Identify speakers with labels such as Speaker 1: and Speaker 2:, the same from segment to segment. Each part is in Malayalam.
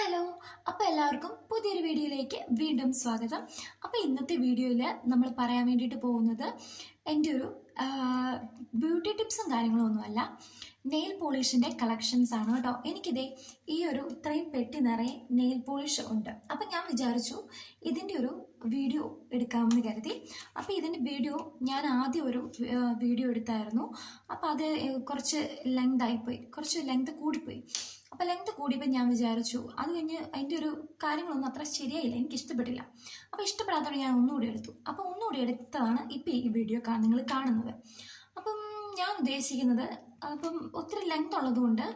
Speaker 1: ഹലോ, അപ്പോൾ എല്ലാവർക്കും പുതിയൊരു വീഡിയോയിലേക്ക് വീണ്ടും സ്വാഗതം. അപ്പോൾ ഇന്നത്തെ വീഡിയോയിൽ നമ്മൾ പറയാൻ വേണ്ടിയിട്ട് പോകുന്നത് എൻ്റെ ഒരു ബ്യൂട്ടി ടിപ്സും കാര്യങ്ങളൊന്നുമല്ല, നെയിൽ പോളിഷിൻ്റെ കളക്ഷൻസ് ആണ് കേട്ടോ. എനിക്കിതേ ഈ ഒരു ഇത്രയും പെട്ടി നിറയെ നെയിൽ പോളിഷ് ഉണ്ട്. അപ്പം ഞാൻ വിചാരിച്ചു ഇതിൻ്റെ ഒരു വീഡിയോ എടുക്കാമെന്ന് കരുതി. അപ്പോൾ ഇതിൻ്റെ വീഡിയോ ഞാൻ ആദ്യം ഒരു വീഡിയോ എടുത്തായിരുന്നു. അപ്പോൾ അത് കുറച്ച് ലെങ്ത് കൂടിപ്പോയി. അപ്പോൾ ലെങ്ത് കൂടിയപ്പോൾ ഞാൻ വിചാരിച്ചു അത് കഴിഞ്ഞ് അതിൻ്റെ ഒരു കാര്യങ്ങളൊന്നും അത്ര ശരിയായില്ല, എനിക്ക് ഇഷ്ടപ്പെട്ടില്ല. അപ്പോൾ ഇഷ്ടപ്പെടാത്തതുകൊണ്ട് ഞാൻ ഒന്നുകൂടി എടുത്തു. അപ്പോൾ ഒന്നുകൂടി എടുത്തതാണ് ഇപ്പോൾ ഈ വീഡിയോ നിങ്ങൾ കാണുന്നത്. അപ്പം ഞാൻ ഉദ്ദേശിക്കുന്നത്, അപ്പം ഒത്തിരി ലെങ്ത് ഉള്ളതുകൊണ്ട്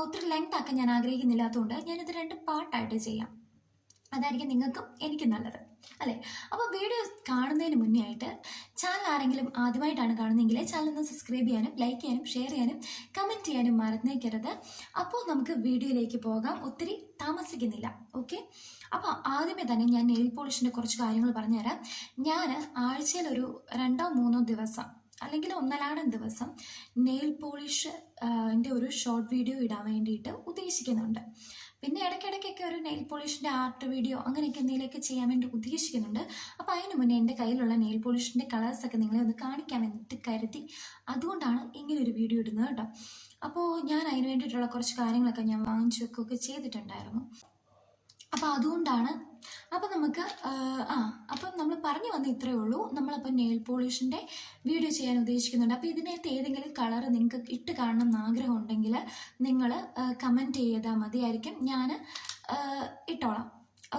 Speaker 1: ഒത്തിരി ലെങ്ത് ആക്കാൻ ഞാൻ ആഗ്രഹിക്കുന്നില്ലാത്തതുകൊണ്ട് ഞാനിത് രണ്ട് പാർട്ടായിട്ട് ചെയ്യാം. അതായിരിക്കും നിങ്ങൾക്കും എനിക്കും നല്ലത്, അല്ലേ? അപ്പോൾ വീഡിയോ കാണുന്നതിന് മുന്നേ ആയിട്ട് ചാനൽ ആരെങ്കിലും ആദ്യമായിട്ടാണ് കാണുന്നതെങ്കിൽ ചാനൽ ഒന്ന് സബ്സ്ക്രൈബ് ചെയ്യാനും ലൈക്ക് ചെയ്യാനും ഷെയർ ചെയ്യാനും കമൻറ്റ് ചെയ്യാനും മറന്നേക്കരുത്. അപ്പോൾ നമുക്ക് വീഡിയോയിലേക്ക് പോകാം, ഒത്തിരി താമസിക്കുന്നില്ല. ഓക്കെ, അപ്പോൾ ആദ്യമേ തന്നെ ഞാൻ നെയിൽ പോളിഷിൻ്റെ കുറച്ച് കാര്യങ്ങൾ പറഞ്ഞുതരാം. ഞാൻ ആഴ്ചയിൽ ഒരു 2-3 ദിവസം അല്ലെങ്കിൽ 1 ദിവസം നെയിൽ പോളിഷ് ഒരു ഷോർട്ട് വീഡിയോ ഇടാൻ വേണ്ടിയിട്ട് ഉദ്ദേശിക്കുന്നുണ്ട്. പിന്നെ ഇടയ്ക്കിടയ്ക്കൊക്കെ ഒരു നെയിൽ പോളിഷിൻ്റെ ആർട്ട് വീഡിയോ അങ്ങനെയൊക്കെ എന്തെങ്കിലുമൊക്കെ ചെയ്യാൻ വേണ്ടി ഉദ്ദേശിക്കുന്നുണ്ട്. അപ്പോൾ അതിന് മുന്നേ എൻ്റെ കയ്യിലുള്ള നെയിൽ പോളിഷിൻ്റെ കളേഴ്സൊക്കെ നിങ്ങളെ ഒന്ന് കാണിക്കാൻ വേണ്ടിയിട്ട് കരുതി, അതുകൊണ്ടാണ് ഇങ്ങനൊരു വീഡിയോ ഇടുന്നത് കേട്ടോ. അപ്പോൾ ഞാൻ അതിന് വേണ്ടിയിട്ടുള്ള കുറച്ച് കാര്യങ്ങളൊക്കെ ഞാൻ വാങ്ങിച്ചു വെക്കുകയൊക്കെ ചെയ്തിട്ടുണ്ടായിരുന്നു. അപ്പോൾ അതുകൊണ്ടാണ്. അപ്പം നമുക്ക് അപ്പം നമ്മൾ പറഞ്ഞു വന്ന ഇത്രയേ ഉള്ളൂ. നമ്മളപ്പോൾ നെയിൽ പോളിഷിൻ്റെ വീഡിയോ ചെയ്യാൻ ഉദ്ദേശിക്കുന്നുണ്ട്. അപ്പോൾ ഇതിനകത്ത് ഏതെങ്കിലും കളർ നിങ്ങൾക്ക് ഇട്ട് കാണണം എന്ന് ആഗ്രഹം ഉണ്ടെങ്കിൽ നിങ്ങൾ കമൻറ്റ് ചെയ്താൽ മതിയായിരിക്കും, ഞാൻ ഇട്ടോളാം.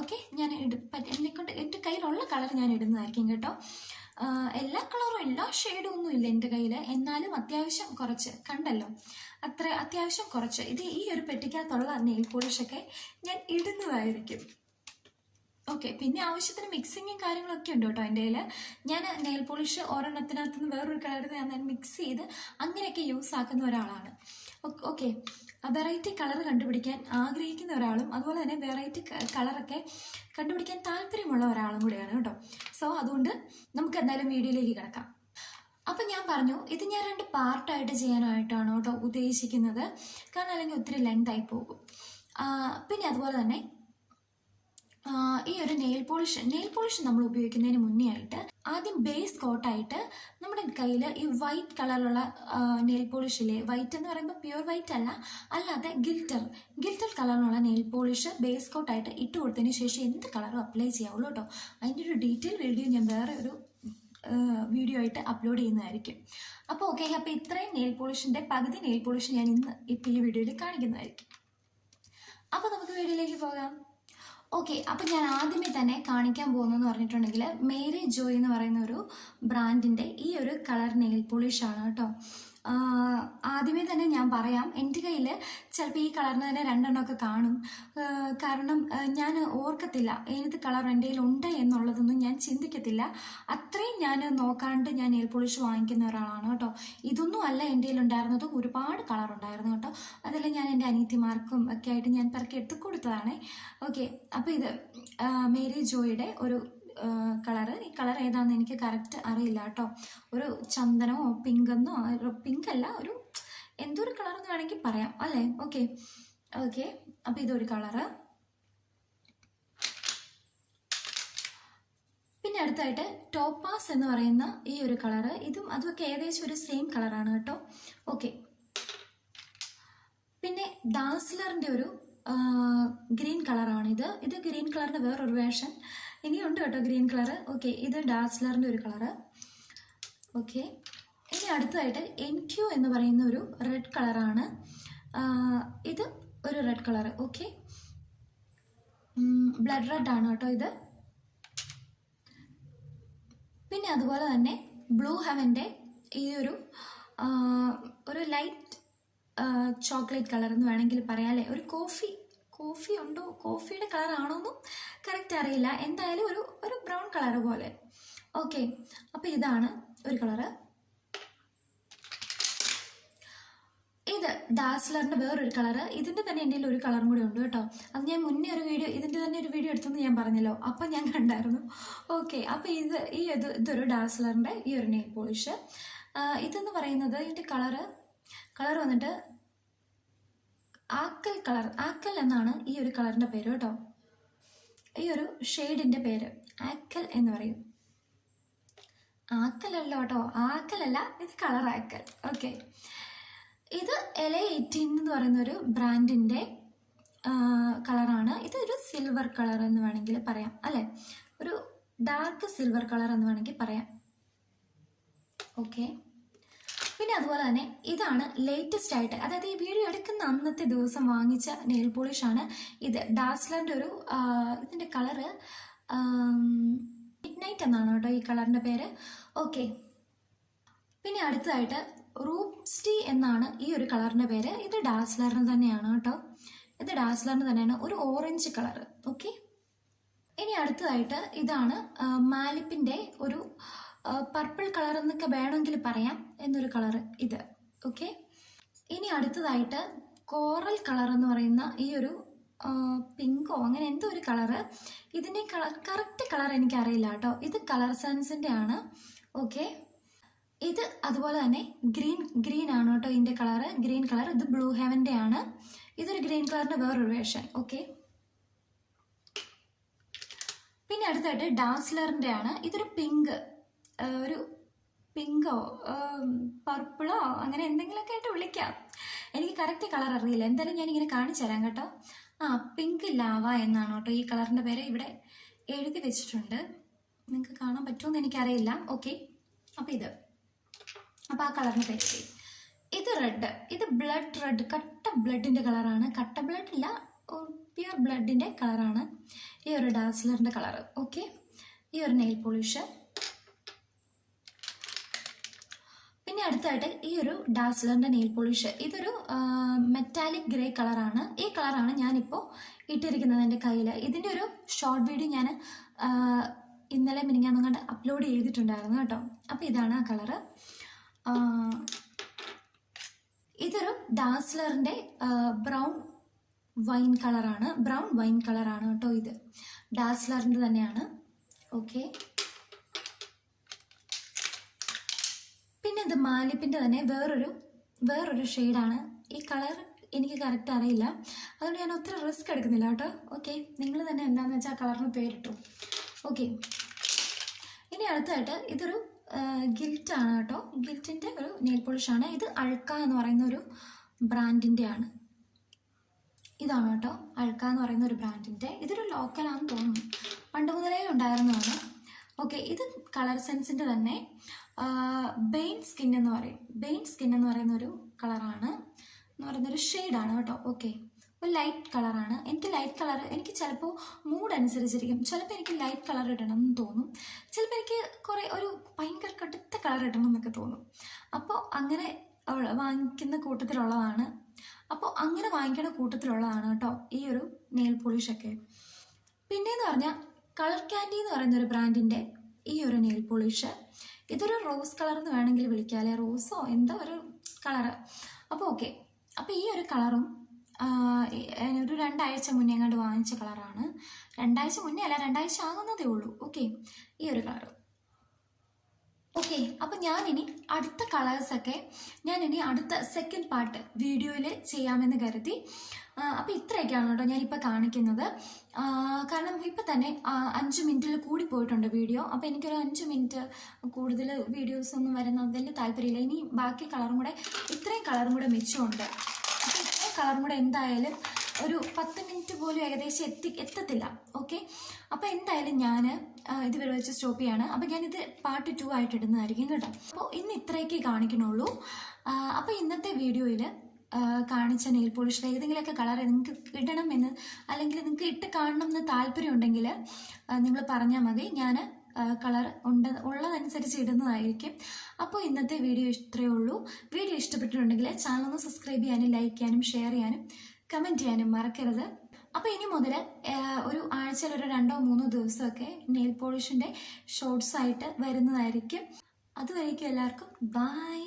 Speaker 1: ഓക്കെ, ഞാൻ എന്നെക്കൊണ്ട് എൻ്റെ കയ്യിലുള്ള കളർ ഞാൻ ഇടുന്നതായിരിക്കും കേട്ടോ. എല്ലാ കളറും എല്ലാ ഷെയ്ഡും ഒന്നും ഇല്ല എൻ്റെ കയ്യിൽ, എന്നാലും അത്യാവശ്യം കുറച്ച് കണ്ടല്ലോ, അത്യാവശ്യം കുറച്ച് ഇത് ഈ ഒരു പെട്ടിക്കകത്തുള്ള നെയിൽ പോളിഷൊക്കെ ഞാൻ ഇടുന്നതായിരിക്കും. ഓക്കെ, പിന്നെ ആവശ്യത്തിന് മിക്സിങ്ങും കാര്യങ്ങളൊക്കെ ഉണ്ട് കേട്ടോ എൻ്റെ കയ്യിൽ. ഞാൻ നെയിൽ പോളിഷ് ഒരെണ്ണത്തിനകത്ത് നിന്ന് വേറൊരു കളറിൽ ഞാൻ മിക്സ് ചെയ്ത് അങ്ങനെയൊക്കെ യൂസ് ആക്കുന്ന ഒരാളാണ്. ഓക്കെ, വെറൈറ്റി കളർ കണ്ടുപിടിക്കാൻ ആഗ്രഹിക്കുന്ന ഒരാളും അതുപോലെ തന്നെ വെറൈറ്റി കളറൊക്കെ കണ്ടുപിടിക്കാൻ താല്പര്യമുള്ള ഒരാളും കൂടെയാണ് കേട്ടോ. സോ അതുകൊണ്ട് നമുക്ക് എന്തായാലും വീഡിയോയിലേക്ക് കിടക്കാം. അപ്പം ഞാൻ പറഞ്ഞു, ഇത് ഞാൻ 2 പാർട്ടായിട്ട് ചെയ്യാനായിട്ടാണ് കേട്ടോ ഉദ്ദേശിക്കുന്നത്, കാരണം അല്ലെങ്കിൽ ഒത്തിരി ലെങ്ത് ആയി പോകും. പിന്നെ അതുപോലെ തന്നെ ഈ ഒരു നെയിൽ പോളിഷ് നമ്മൾ ഉപയോഗിക്കുന്നതിന് മുന്നേ ആയിട്ട് ആദ്യം ബേസ് കോട്ടായിട്ട് നമ്മുടെ കയ്യിൽ ഈ വൈറ്റ് കളറിലുള്ള നെയിൽ പോളിഷില്ലേ, വൈറ്റ് എന്ന് പറയുമ്പോൾ പ്യുവർ വൈറ്റ് അല്ലാതെ ഗിൽറ്റർ കളറിലുള്ള നെയിൽ പോളിഷ് ബേസ് കോട്ടായിട്ട് ഇട്ട് കൊടുത്തതിന് ശേഷം എന്ത് കളറും അപ്ലൈ ചെയ്യാവുള്ളൂ കേട്ടോ. അതിൻ്റെ ഒരു ഡീറ്റെയിൽ വീഡിയോ ഞാൻ വേറെ ഒരു വീഡിയോ ആയിട്ട് അപ്ലോഡ് ചെയ്യുന്നതായിരിക്കും. അപ്പോൾ ഓക്കെ, അപ്പോൾ ഇത്രയും നെയിൽ പോളിഷിൻ്റെ പകുതി നെയിൽ പോളിഷ് ഞാൻ ഇപ്പോൾ ഈ വീഡിയോയിൽ കാണിക്കുന്നതായിരിക്കും. അപ്പോൾ നമുക്ക് വീഡിയോയിലേക്ക് പോകാം. ഓക്കെ, അപ്പം ഞാൻ ആദ്യമേ തന്നെ കാണിക്കാൻ പോകുന്നതെന്ന് പറഞ്ഞിട്ടുണ്ടെങ്കിൽ മേരി ജോയ് എന്ന് പറയുന്ന ഒരു ബ്രാൻഡിൻ്റെ ഈ ഒരു കളർ നെയിൽ പോളിഷാണ് കേട്ടോ. ആദ്യമേ തന്നെ ഞാൻ പറയാം, എൻ്റെ കയ്യിൽ ചിലപ്പോൾ ഈ കളറിന് തന്നെ 2 എണ്ണമൊക്കെ കാണും. കാരണം ഞാൻ ഓർക്കത്തില്ല ഏത് കളർ എൻ്റെ കയ്യിൽ ഉണ്ട് എന്നുള്ളതൊന്നും ഞാൻ ചിന്തിക്കത്തില്ല. അത്രയും ഞാൻ നോക്കാണ്ട് ഞാൻ നെയിൽ പോളിഷ് വാങ്ങിക്കുന്ന ഒരാളാണ് കേട്ടോ. ഇതൊന്നും അല്ല എൻ്റെ കയ്യിൽ ഉണ്ടായിരുന്നത്, ഒരുപാട് കളർ ഉണ്ടായിരുന്നു കേട്ടോ. അതെല്ലാം ഞാൻ എൻ്റെ അനിയത്തിമാർക്കും ഒക്കെ ആയിട്ട് ഞാൻ പെറുക്കി എടുത്ത് കൊടുത്തതാണ്. ഓക്കെ, അപ്പോൾ ഇത് മേരി ജോയുടെ ഒരു കളറ്. ഈ കളർ ഏതാണെന്ന് എനിക്ക് കറക്റ്റ് അറിയില്ല കേട്ടോ. ഒരു ചന്ദനമോ പിങ്കെന്നോ, പിങ്കല്ല, ഒരു എന്തൊരു കളറെന്ന് വേണമെങ്കിൽ പറയാം, അല്ലേ? ഓക്കെ, അപ്പോൾ ഇതൊരു കളറ്. പിന്നെ അടുത്തായിട്ട് ടോപ്പാസ് എന്ന് പറയുന്ന ഈ ഒരു കളറ്, ഇതും അതുമൊക്കെ ഏകദേശം ഒരു സെയിം കളറാണ് കേട്ടോ. ഓക്കെ, പിന്നെ ഡാസ്ലറിൻ്റെ ഒരു ഗ്രീൻ കളറാണിത്. ഇത് ഗ്രീൻ കളറിൻ്റെ വേറൊരു വേർഷൻ ഇനിയുണ്ട് കേട്ടോ, ഗ്രീൻ കളറ്. ഓക്കെ, ഇത് ഡാസ്ലറിൻ്റെ ഒരു കളറ്. ഓക്കെ, ഇനി അടുത്തതായിട്ട് NQ എന്ന് പറയുന്ന ഒരു റെഡ് കളറാണ്. ഇത് ഒരു red colour. Okay, blood red ആണ് കേട്ടോ ഇത്. പിന്നെ അതുപോലെ തന്നെ ബ്ലൂ ഹെവൻ്റെ ഈ ഒരു ലൈറ്റ് ചോക്ലേറ്റ് കളർ എന്ന് വേണമെങ്കിൽ പറയാം, അല്ലേ? ഒരു കോഫി ഉണ്ടോ, കോഫിയുടെ കളർ ആണോന്നും കറക്റ്റ് അറിയില്ല, എന്തായാലും ഒരു ബ്രൗൺ കളർ പോലെ. ഓക്കെ, അപ്പോൾ ഇതാണ് ഒരു കളറ്. ഇത് ഡാസ്ലറിൻ്റെ വേറൊരു കളറ്. ഇതിൻ്റെ തന്നെ എൻ്റെ ഒരു കളറും കൂടി ഉണ്ട് കേട്ടോ. അത് ഞാൻ മുന്നേ ഇതിൻ്റെ തന്നെ ഒരു വീഡിയോ എടുത്തെന്ന് ഞാൻ പറഞ്ഞല്ലോ, അപ്പം ഞാൻ കണ്ടായിരുന്നു. ഓക്കെ, അപ്പോൾ ഇതൊരു ഡാസ്ലറിൻ്റെ ഈ ഒരു നെയിൽ പോളിഷ്. ഇതെന്ന് പറയുന്നത് ഇതിൻ്റെ കളർ വന്നിട്ട് ആക്കൽ കളർ, ആക്കൽ എന്നാണ് ഈ ഒരു കളറിൻ്റെ പേര് കേട്ടോ. ഈ ഒരു ഷെയ്ഡിൻ്റെ പേര് ആക്കൽ എന്ന് പറയും. ആക്കലല്ല കേട്ടോ, ആക്കലല്ല, ഇത് കളർ ആക്കൽ. ഓക്കെ, ഇത് LA18 എന്ന് പറയുന്ന ഒരു ബ്രാൻഡിൻ്റെ കളറാണ്. ഇതൊരു സിൽവർ കളർ എന്ന് വേണമെങ്കിൽ പറയാം, അല്ലേ? ഒരു ഡാർക്ക് സിൽവർ കളർ എന്ന് വേണമെങ്കിൽ പറയാം. ഓക്കെ, പിന്നെ അതുപോലെ തന്നെ ഇതാണ് ലേറ്റസ്റ്റ് ആയിട്ട്, അതായത് ഈ വീഡിയോ എടുക്കുന്ന അന്നത്തെ ദിവസം വാങ്ങിച്ച നെയിൽ പോളിഷാണ് ഇത്. ഡാസ്ലറിൻ്റെ ഒരു ഇതിൻ്റെ കളറ് മിഡ് നൈറ്റ് എന്നാണ് കേട്ടോ ഈ കളറിൻ്റെ പേര്. ഓക്കെ, പിന്നെ അടുത്തതായിട്ട് റൂപ്സ്റ്റി എന്നാണ് ഈ ഒരു കളറിൻ്റെ പേര്. ഇത് ഡാസ്ലറിന് തന്നെയാണ് കേട്ടോ, ഇത് ഡാസ്ലറിന് തന്നെയാണ്, ഒരു ഓറഞ്ച് കളർ. ഓക്കെ, ഇനി അടുത്തതായിട്ട് ഇതാണ് മാലിപ്പിൻ്റെ ഒരു പർപ്പിൾ കളർ എന്നൊക്കെ വേണമെങ്കിൽ പറയാം എന്നൊരു കളർ ഇത്. ഓക്കെ, ഇനി അടുത്തതായിട്ട് കോറൽ കളർ എന്ന് പറയുന്ന ഈ ഒരു പിങ്കോ അങ്ങനെ എന്തോ ഒരു കളറ്. ഇതിൻ്റെ കറക്റ്റ് കളർ എനിക്കറിയില്ല കേട്ടോ, ഇത് കളർ സെൻസിൻ്റെ ആണ്. ഓക്കെ, ഇത് അതുപോലെ തന്നെ ഗ്രീൻ ആണ് കേട്ടോ ഇതിൻ്റെ കളറ്, ഗ്രീൻ കളർ. ഇത് ബ്ലൂ ഹെവൻ്റെ ആണ്, ഇതൊരു ഗ്രീൻ കളറിൻ്റെ വേറൊരു വേർഷൻ. ഓക്കെ, പിന്നെ അടുത്തായിട്ട് ഡാസ്ലറിൻ്റെ ആണ്. ഇതൊരു പിങ്ക്, ഒരു പിങ്കോ പർപ്പിളോ അങ്ങനെ എന്തെങ്കിലുമൊക്കെ ആയിട്ട് വിളിക്കാം, എനിക്ക് കറക്റ്റ് കളർ അറിയില്ല. എന്തായാലും ഞാനിങ്ങനെ കാണിച്ചു തരാം കേട്ടോ. പിങ്ക് ലാവ എന്നാണ് കേട്ടോ ഈ കളറിൻ്റെ പേര്, ഇവിടെ എഴുതി വെച്ചിട്ടുണ്ട്, നിങ്ങൾക്ക് കാണാൻ പറ്റുമെന്ന് എനിക്കറിയില്ല. ഓക്കെ, അപ്പോൾ ആ കളറിൻ്റെ പേര്. ഇത് റെഡ്, ഇത് ബ്ലഡ് റെഡ്, കട്ട ബ്ലഡിൻ്റെ കളറാണ്. കട്ട ബ്ലഡ് ഇല്ല, പ്യുർ ബ്ലഡിൻ്റെ കളറാണ് ഈ ഒരു ഡാസ്ലറിൻ്റെ കളറ്. ഓക്കെ, ഈ ഒരു നെയിൽ പോളിഷ്. പിന്നെ അടുത്തായിട്ട് ഈ ഒരു ഡാസ്ലറിൻ്റെ നെയിൽ പോളിഷ്, ഇതൊരു മെറ്റാലിക് ഗ്രേ കളറാണ്. ഈ കളറാണ് ഞാനിപ്പോൾ ഇട്ടിരിക്കുന്നത് എൻ്റെ കയ്യിൽ. ഇതിൻ്റെ ഒരു ഷോർട്ട് വീഡിയോ ഞാൻ ഇന്നലെ മിനിങ്ങാന്നും കണ്ട് അപ്ലോഡ് ചെയ്തിട്ടുണ്ടായിരുന്നു കേട്ടോ. അപ്പോൾ ഇതാണ് ആ കളറ്. ഇതൊരു ഡാസ്ലറിൻ്റെ ബ്രൗൺ വൈൻ കളറാണ്, കേട്ടോ. ഇത് ഡാസ്ലറിൻ്റെ തന്നെയാണ്. ഓക്കെ, പിന്നെ ഇത് മാലിപ്പിൻ്റെ തന്നെ വേറൊരു ഷെയ്ഡാണ്. ഈ കളർ എനിക്ക് കറക്റ്റ് അറിയില്ല, അതുകൊണ്ട് ഞാൻ ഒത്തിരി റിസ്ക് എടുക്കുന്നില്ല കേട്ടോ. ഓക്കെ, നിങ്ങൾ തന്നെ എന്താണെന്ന് വെച്ചാൽ ആ കളറിന് പേരിട്ടു. ഓക്കെ, ഇനി അടുത്തായിട്ട് ഇതൊരു ഗിൽറ്റാണ് കേട്ടോ, ഗിൽറ്റിൻ്റെ ഒരു നെയിൽ പോളിഷാണ്. ഇത് അൾക്ക എന്ന് പറയുന്ന ഒരു ബ്രാൻഡിൻ്റെ ആണ്. ഇതാണ് കേട്ടോ അൾക്ക എന്ന് പറയുന്ന ഒരു ബ്രാൻഡിൻ്റെ. ഇതൊരു ലോക്കലാണെന്ന് തോന്നുന്നു, പണ്ട് മുതലേ ഉണ്ടായിരുന്നതാണ്. ഓക്കെ, ഇത് കളർ സെൻസിൻ്റെ തന്നെ ബെയിൻ സ്കിൻ എന്ന് പറയുന്ന ഒരു കളറാണ്, എന്ന് പറയുന്നൊരു ഷെയ്ഡാണ് കേട്ടോ. ഓക്കെ, ഒരു ലൈറ്റ് കളറാണ്. എനിക്ക് ചിലപ്പോൾ മൂഡ് അനുസരിച്ചിരിക്കും. ചിലപ്പോൾ എനിക്ക് ലൈറ്റ് കളർ ഇടണം എന്ന് തോന്നും, ചിലപ്പോൾ എനിക്ക് ഒരു ഭയങ്കര കടുത്ത കളർ ഇടണം എന്നൊക്കെ തോന്നും. അപ്പോൾ അങ്ങനെ വാങ്ങിക്കുന്ന കൂട്ടത്തിലുള്ളതാണ് കേട്ടോ ഈ ഒരു നെയിൽ പോളിഷൊക്കെ. പിന്നെയെന്ന് പറഞ്ഞാൽ കളർ ക്യാൻഡി എന്ന് പറയുന്ന ഒരു ബ്രാൻഡിൻ്റെ ഈ ഒരു നെയിൽ പോളിഷ്. ഇതൊരു റോസ് കളർ എന്ന് വേണമെങ്കിൽ വിളിക്കാമല്ലേ, റോസോ എന്തോ ഒരു കളറ്. അപ്പോൾ ഈ ഒരു കളറും ഒരു 2 ആഴ്ച മുന്നേ എങ്ങാണ്ട് വാങ്ങിച്ച കളറാണ്. 2 ആഴ്ച മുന്നേ അല്ല, 2 ആഴ്ച ആകുന്നതേ ഉള്ളൂ. ഓക്കെ, ഈ ഒരു കളറ്. ഓക്കെ, അപ്പം ഞാനിനി അടുത്ത കളേഴ്സൊക്കെ അടുത്ത സെക്കൻഡ് പാർട്ട് വീഡിയോയിൽ ചെയ്യാമെന്ന് കരുതി. അപ്പോൾ ഇത്രയൊക്കെയാണ് കേട്ടോ ഞാനിപ്പോൾ കാണിക്കുന്നത്. കാരണം ഇപ്പം തന്നെ 5 മിനിറ്റിൽ കൂടി പോയിട്ടുണ്ട് വീഡിയോ. അപ്പോൾ എനിക്കൊരു 5 മിനിറ്റ് കൂടുതൽ വീഡിയോസ് ഒന്നും വരുന്നതിൽ താല്പര്യമില്ല. ഇനി ബാക്കി ഇത്രയും കളറും കൂടെ മിച്ചമുണ്ട്. അപ്പോൾ ഇത്രയും കളറും കൂടെ എന്തായാലും ഒരു 10 മിനിറ്റ് പോലും ഏകദേശം എത്തത്തില്ല. ഓക്കെ, അപ്പോൾ എന്തായാലും ഞാൻ ഇതുവരെ വെച്ച് സ്റ്റോപ്പ് ചെയ്യാണ്. അപ്പോൾ ഞാനിത് പാർട്ട് 2 ആയിട്ട് ഇടുന്നതായിരിക്കും കേട്ടോ. അപ്പോൾ ഇന്ന് ഇത്രയൊക്കെ കാണിക്കണുള്ളൂ. അപ്പോൾ ഇന്നത്തെ വീഡിയോയിൽ കാണിച്ച നെയിൽ പോളിഷിൽ ഏതെങ്കിലുമൊക്കെ കളർ നിങ്ങൾക്ക് ഇടണമെന്ന് അല്ലെങ്കിൽ നിങ്ങൾക്ക് ഇട്ട് കാണണം എന്ന് താല്പര്യമുണ്ടെങ്കിൽ നിങ്ങൾ പറഞ്ഞാൽ മതി, ഞാൻ കളർ ഉള്ളതനുസരിച്ച് ഇടുന്നതായിരിക്കും. അപ്പോൾ ഇന്നത്തെ വീഡിയോ ഇത്രയേ ഉള്ളൂ. വീഡിയോ ഇഷ്ടപ്പെട്ടിട്ടുണ്ടെങ്കിൽ ചാനൽ ഒന്ന് സബ്സ്ക്രൈബ് ചെയ്യാനും ലൈക്ക് ചെയ്യാനും ഷെയർ ചെയ്യാനും കമൻറ്റ് ചെയ്യാനും മറക്കരുത്. അപ്പോൾ ഇനി മുതൽ ഒരു ആഴ്ചയിൽ ഒരു 2-3 ദിവസമൊക്കെ നെയിൽ പോളിഷിൻ്റെ ഷോർട്സ് ആയിട്ട് വരുന്നതായിരിക്കും. അതുവരേക്കും എല്ലാവർക്കും ബൈ.